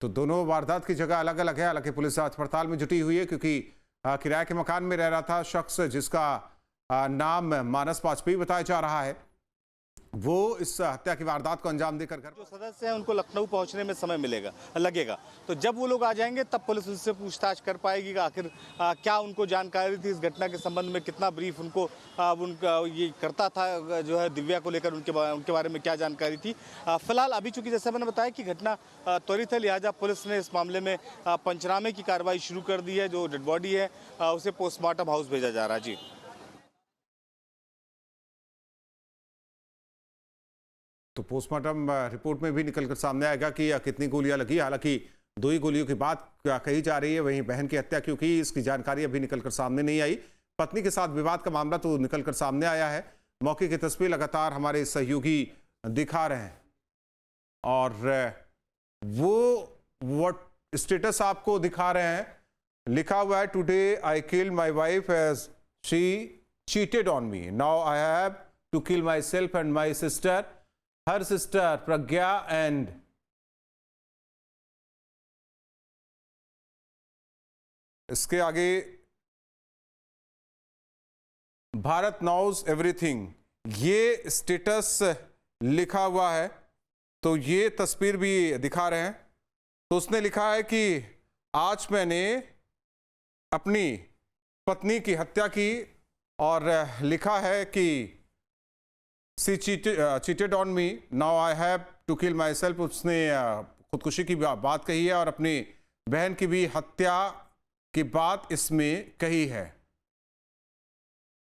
तो दोनों वारदात की जगह अलग अलग है। हालांकि पुलिस जांच पड़ताल में जुटी हुई है क्योंकि किराए के मकान में रह रहा था शख्स जिसका नाम मानस वाजपेयी बताया जा रहा है, वो इस हत्या की वारदात को अंजाम देकर घर जो सदस्य हैं उनको लखनऊ पहुंचने में समय लगेगा। तो जब वो लोग आ जाएंगे तब पुलिस उनसे पूछताछ कर पाएगी कि आखिर क्या उनको जानकारी थी इस घटना के संबंध में, कितना ब्रीफ उनको उनका ये करता था जो है दिव्या को लेकर, उनके बारे में क्या जानकारी थी। फिलहाल अभी चूंकि जैसा मैंने बताया कि घटना त्वरित है, लिहाजा पुलिस ने इस मामले में पंचनामे की कार्रवाई शुरू कर दी है। जो डेड बॉडी है उसे पोस्टमार्टम हाउस भेजा जा रहा है। जी तो पोस्टमार्टम रिपोर्ट में भी निकलकर सामने आएगा कि कितनी गोलियां लगी। हालांकि 2 ही गोलियों की बात कही जा रही है, वहीं बहन की हत्या क्योंकि इसकी जानकारी अभी निकलकर सामने नहीं आई। पत्नी के साथ विवाद का मामला तो निकलकर सामने आया है। मौके की तस्वीर लगातार हमारे सहयोगी दिखा रहे हैं और वो व्हाट स्टेटस आपको दिखा रहे हैं। लिखा हुआ है, today I kill my wife as she cheated on me, now I have to kill myself and my sister, her sister Pragya and इसके आगे भारत नोज एवरीथिंग, ये स्टेटस लिखा हुआ है। तो ये तस्वीर भी दिखा रहे हैं। तो उसने लिखा है कि आज मैंने अपनी पत्नी की हत्या की और लिखा है कि She cheated on me, now I have to kill myself। उसने खुदकुशी की बात कही है और अपनी बहन की भी हत्या की बात इसमें कही है।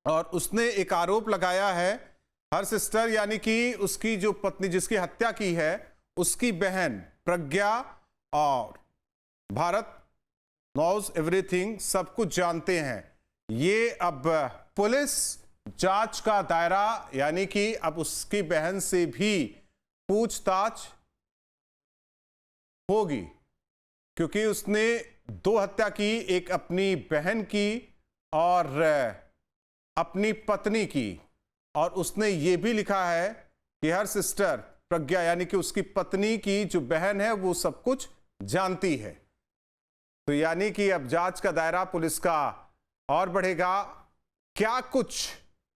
और उसने एक आरोप लगाया है, हर सिस्टर यानी कि उसकी जो पत्नी जिसकी हत्या की है उसकी बहन प्रज्ञा और भारत नोज एवरीथिंग सब कुछ जानते हैं। ये अब पुलिस जांच का दायरा, यानी कि अब उसकी बहन से भी पूछताछ होगी क्योंकि उसने 2 हत्या की, एक अपनी बहन की और अपनी पत्नी की। और उसने ये भी लिखा है कि हर सिस्टर प्रज्ञा यानी कि उसकी पत्नी की जो बहन है वो सब कुछ जानती है। तो यानी कि अब जांच का दायरा पुलिस का और बढ़ेगा। क्या कुछ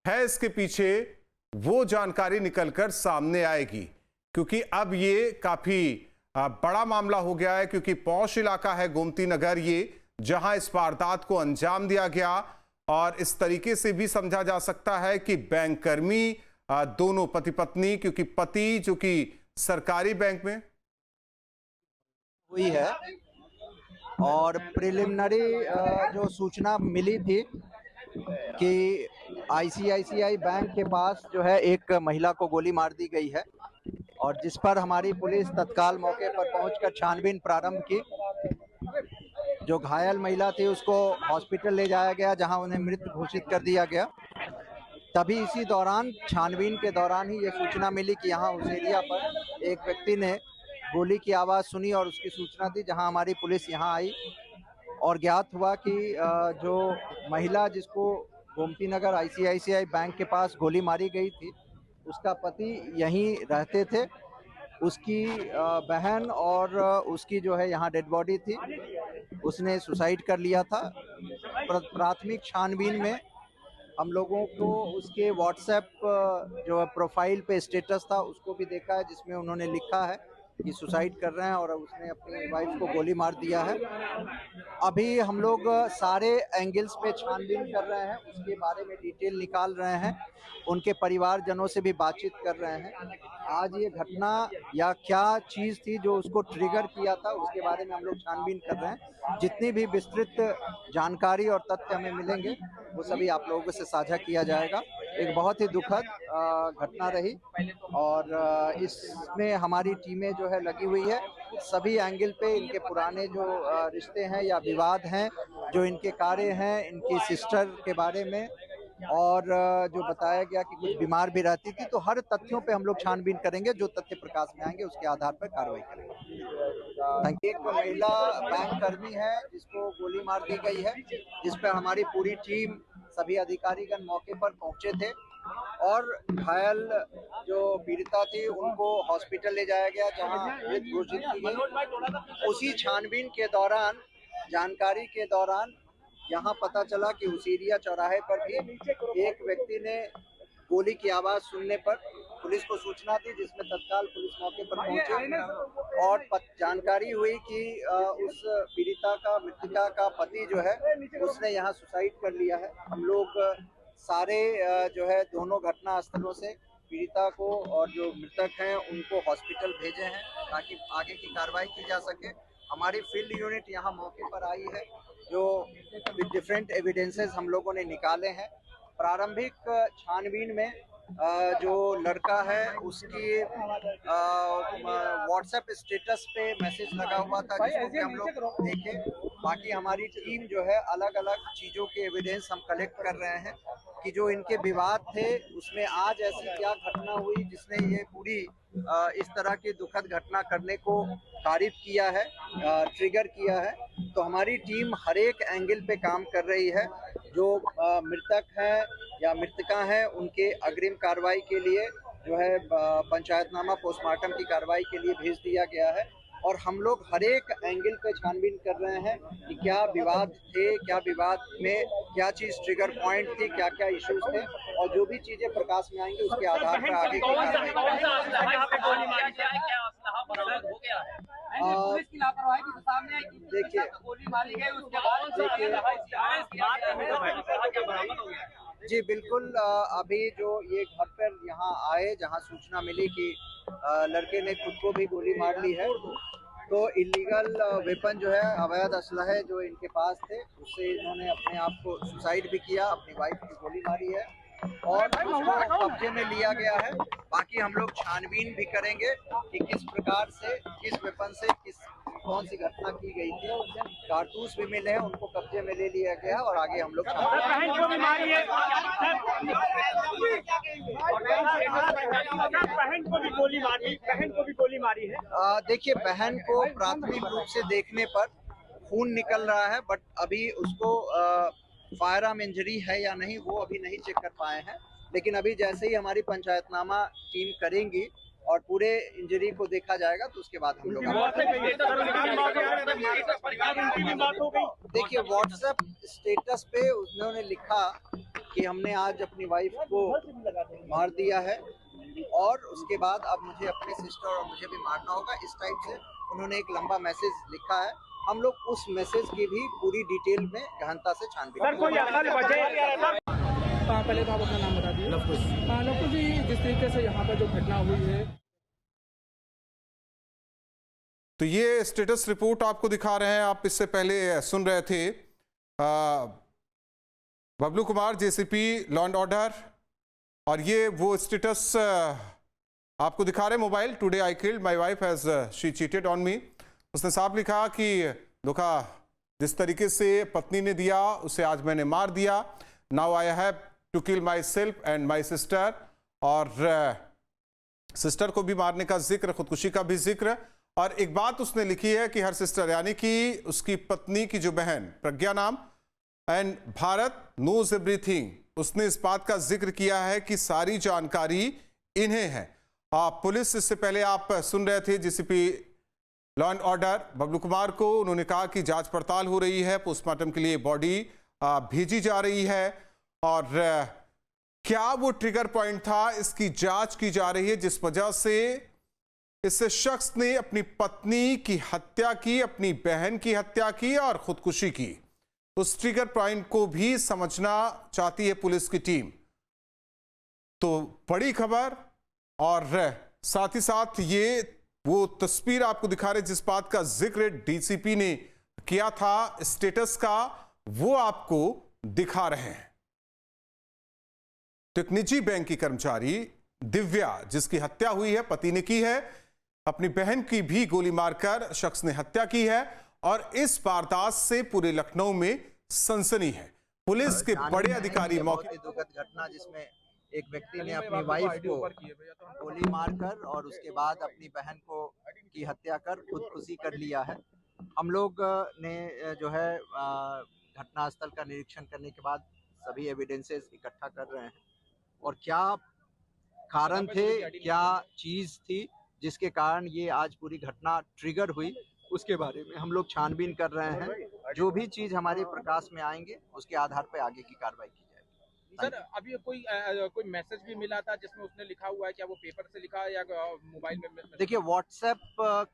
है इसके पीछे वो जानकारी निकलकर सामने आएगी क्योंकि अब ये काफी बड़ा मामला हो गया है क्योंकि पौष इलाका है गोमती नगर ये, जहां इस वारदात को अंजाम दिया गया। और इस तरीके से भी समझा जा सकता है कि बैंककर्मी दोनों पति पत्नी, क्योंकि पति जो कि सरकारी बैंक में हुई है और प्रिलिमिनरी जो सूचना मिली थी कि आईसीआईसीआई बैंक के पास जो है एक महिला को गोली मार दी गई है और जिस पर हमारी पुलिस तत्काल मौके पर पहुंचकर छानबीन प्रारंभ की। जो घायल महिला थी उसको हॉस्पिटल ले जाया गया जहां उन्हें मृत घोषित कर दिया गया। तभी इसी दौरान छानबीन के दौरान ही ये सूचना मिली कि यहाँ उस एरिया पर एक व्यक्ति ने गोली की आवाज़ सुनी और उसकी सूचना दी, जहां हमारी पुलिस यहाँ आई और ज्ञात हुआ कि जो महिला जिसको गोमती नगर आईसीआईसीआई बैंक के पास गोली मारी गई थी उसका पति यहीं रहते थे। उसकी बहन और उसकी जो है यहाँ डेड बॉडी थी, उसने सुसाइड कर लिया था। प्राथमिक छानबीन में हम लोगों को उसके व्हाट्सएप जो प्रोफाइल पे स्टेटस था उसको भी देखा है जिसमें उन्होंने लिखा है कि सुसाइड कर रहे हैं और उसने अपनी वाइफ को गोली मार दिया है। अभी हम लोग सारे एंगल्स पे छानबीन कर रहे हैं, उसके बारे में डिटेल निकाल रहे हैं, उनके परिवारजनों से भी बातचीत कर रहे हैं। आज ये घटना या क्या चीज़ थी जो उसको ट्रिगर किया था उसके बारे में हम लोग छानबीन कर रहे हैं। जितनी भी विस्तृत जानकारी और तथ्य हमें मिलेंगे वो सभी आप लोगों से साझा किया जाएगा। एक बहुत ही दुखद घटना रही और इसमें हमारी टीमें जो है लगी हुई है सभी एंगल पे। इनके पुराने जो रिश्ते हैं या विवाद हैं, जो इनके कार्य हैं, इनकी सिस्टर के बारे में और जो बताया गया कि कुछ बीमार भी रहती थी, तो हर तथ्यों पे हम लोग छानबीन करेंगे। जो तथ्य प्रकाश में आएंगे उसके आधार पर कार्रवाई करेंगे। एक महिला बैंक कर्मी है जिसको गोली मार दी गई है, जिस पर हमारी पूरी टीम सभी अधिकारीगण मौके पर पहुंचे थे और घायल जो पीड़िता थी उनको हॉस्पिटल ले जाया गया जहां मृत घोषित की गई। उसी छानबीन के दौरान, जानकारी के दौरान यहाँ पता चला कि उसीरिया चौराहे पर भी एक व्यक्ति ने गोली की आवाज सुनने पर पुलिस को सूचना दी, जिसमें तत्काल पुलिस मौके पर पहुंची और जानकारी हुई कि उस पीड़िता का, मृतका का पति जो है उसने यहाँ सुसाइड कर लिया है। हम लोग सारे जो है दोनों घटना स्थलों से पीड़िता को और जो मृतक हैं उनको हॉस्पिटल भेजे हैं ताकि आगे की कार्रवाई की जा सके। हमारी फील्ड यूनिट यहाँ मौके पर आई है, जो डिफरेंट एविडेंसेस हम लोगों ने निकाले हैं। प्रारंभिक छानबीन में जो लड़का है उसकी व्हाट्सएप स्टेटस पे मैसेज लगा हुआ था जिसको कि हम लोग देखे। बाकी हमारी टीम जो है अलग अलग चीज़ों के एविडेंस हम कलेक्ट कर रहे हैं कि जो इनके विवाद थे उसमें आज ऐसी क्या घटना हुई जिसने ये पूरी इस तरह की दुखद घटना करने को तारीफ किया है, ट्रिगर किया है। तो हमारी टीम हर एक एंगल पे काम कर रही है। जो मृतक हैं या मृतका हैं उनके अग्रिम कार्रवाई के लिए जो है पंचायतनामा पोस्टमार्टम की कार्रवाई के लिए भेज दिया गया है और हम लोग हर एक एंगल पे छानबीन कर रहे हैं कि क्या विवाद थे, क्या विवाद में क्या चीज़ ट्रिगर पॉइंट थी, क्या क्या इश्यूज थे और जो भी चीज़ें प्रकाश में आएंगी उसके आधार पर आगे की जी बिल्कुल। अभी जो ये घर पर यहाँ आए जहाँ सूचना मिली कि लड़के ने खुद को भी गोली मार ली है, तो इलीगल वेपन जो है, अवैध असलहा है जो इनके पास थे, उससे इन्होंने अपने आप को सुसाइड भी किया, अपनी वाइफ की गोली मारी है और उसको कब्जे में लिया गया है। बाकी हम लोग छानबीन भी करेंगे कि किस प्रकार से, किस वेपन से, कौन सी घटना की गई थी। कारतूस भी मिले हैं, उनको कब्जे में ले लिया गया और आगे हम लोग बहन को भी मारी है, बहन को भी गोली मारी, बहन को भी गोली मारी है। देखिए, बहन को प्राथमिक रूप से देखने पर खून निकल रहा है, बट अभी उसको फायर आर्म इंजरी है या नहीं वो अभी नहीं चेक कर पाए हैं। लेकिन अभी जैसे ही हमारी पंचायतनामा टीम करेंगी और पूरे इंजरी को देखा जाएगा तो उसके बाद हम लोग देखिए व्हाट्सएप स्टेटस पे उन्होंने लिखा कि हमने आज अपनी वाइफ को मार दिया है और उसके बाद अब मुझे अपने सिस्टर और मुझे भी मारना होगा, इस टाइप से उन्होंने एक लंबा मैसेज लिखा है। हम लोग उस मैसेज की भी पूरी डिटेल में गहनता से छानबीन पहले तो आप अपना नाम बता दीजिए। लवकुश जी, जिस तरीके से यहाँ पर जो घटना हुई है, तो ये स्टेटस रिपोर्ट आपको दिखा रहे हैं। आप इससे पहले सुन रहे थे Bablu Kumar, JCP law and order, और ये वो स्टेटस आपको दिखा रहे हैं। Mobile today I killed my wife as she cheated on me. उसने साफ लिखा कि धोखा जिस तरीके से पत्नी ने दिया उसे आज मैंने मार दिया। Now I have to kill myself and my sister, और सिस्टर को भी मारने का जिक्र, खुदकुशी का भी जिक्र। और एक बात उसने लिखी है कि हर सिस्टर, यानी कि उसकी पत्नी की जो बहन प्रज्ञा नाम, एंड भारत नोज एवरीथिंग, उसने इस बात का जिक्र किया है कि सारी जानकारी इन्हें है। पुलिस, इससे पहले आप सुन रहे थे GCP law and order Bablu Kumar को, उन्होंने कहा कि जांच पड़ताल हो रही है, पोस्टमार्टम के लिए बॉडी भेजी जा रही है और क्या वो ट्रिगर पॉइंट था इसकी जांच की जा रही है जिस वजह से इस शख्स ने अपनी पत्नी की हत्या की, अपनी बहन की हत्या की और खुदकुशी की। उस ट्रिगर पॉइंट को भी समझना चाहती है पुलिस की टीम। तो बड़ी खबर, और साथ ही साथ ये वो तस्वीर आपको दिखा रहे जिस बात का जिक्र डीसीपी ने किया था स्टेटस का, वो आपको दिखा रहे हैं। तो एक निजी बैंक की कर्मचारी दिव्या, जिसकी हत्या हुई है, पति ने की है, अपनी बहन की भी गोली मारकर शख्स ने हत्या की है, और इस वारदात से पूरे लखनऊ में सनसनी है। पुलिस के बड़े अधिकारी मौके, दुखद घटना जिसमें एक व्यक्ति ने अपनी वाइफ को गोली मारकर और उसके बाद अपनी बहन को की हत्या कर खुदकुशी कर लिया है। हम लोग ने जो है घटनास्थल का निरीक्षण करने के बाद सभी एविडेंसेस इकट्ठा कर रहे हैं। और क्या कारण थे, क्या चीज थी जिसके कारण ये आज पूरी घटना ट्रिगर हुई, उसके बारे में हम लोग छानबीन कर रहे हैं। जो भी चीज हमारे प्रकाश में आएंगे उसके आधार पर आगे की कार्रवाई की जाएगी। सर अभी कोई मैसेज भी मिला था जिसमें उसने लिखा हुआ है, क्या वो पेपर से लिखा है या मोबाइल में? देखिए, व्हाट्सएप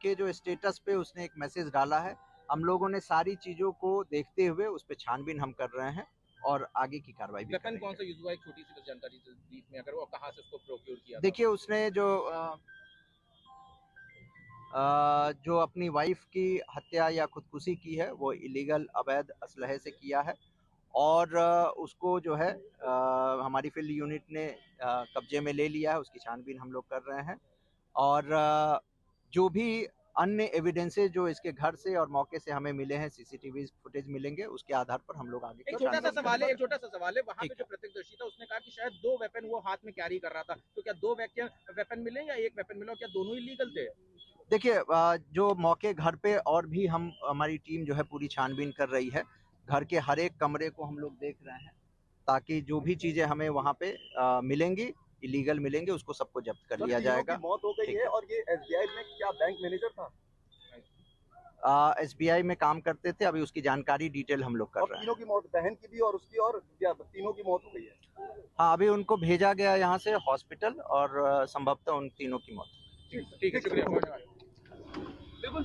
के जो स्टेटस पे उसने एक मैसेज डाला है। हम लोगों ने सारी चीजों को देखते हुए उस पर छानबीन हम कर रहे हैं और आगे की कार्रवाई भी वेपन कौन सा यूज हुआ है, छोटी सी जानकारी ब्रीफ में अगर, वो कहाँ से उसको प्रोक्योर किया था? देखिए, उसने जो अपनी वाइफ की हत्या या खुदकुशी की है वो इलीगल अवैध असलहे से किया है और उसको जो है हमारी फील्ड यूनिट ने कब्जे में ले लिया है। उसकी छानबीन हम लोग कर रहे हैं और जो भी अन्य एविडेंसेस जो इसके घर से और मौके से हमें मिले हैं, सीसीटीवी फुटेज मिलेंगे, उसके आधार पर हम लोग आगे एक छोटा सा सवाल है, वहाँ पे जो प्रत्यक्षदर्शी था उसने कहा कि शायद 2 वेपन वो हाथ में कैरी कर रहा था, तो क्या 2 वेपन मिले या 1 वेपन मिला, क्या दोनों इलीगल थे? देखिए, जो मौके घर पे और भी हमारी टीम जो है पूरी छानबीन कर रही है। घर के हर एक कमरे को हम लोग देख रहे हैं ताकि जो भी चीजें हमें वहाँ पे मिलेंगी, इलीगल मिलेंगे, उसको सबको जब्त कर लिया जाएगा। मौत हो गई है और ये एसबीआई में क्या बैंक मैनेजर था? एसबीआई में काम करते थे। अभी उसकी जानकारी डिटेल हम लोग कर रहे हैं। तीनों की मौत, बहन की भी और उसकी, और क्या तीनों की मौत हो गई है? हाँ, अभी उनको भेजा गया यहाँ से हॉस्पिटल और संभवतः उन तीनों की मौत। ठीक है, शुक्रिया। बिल्कुल।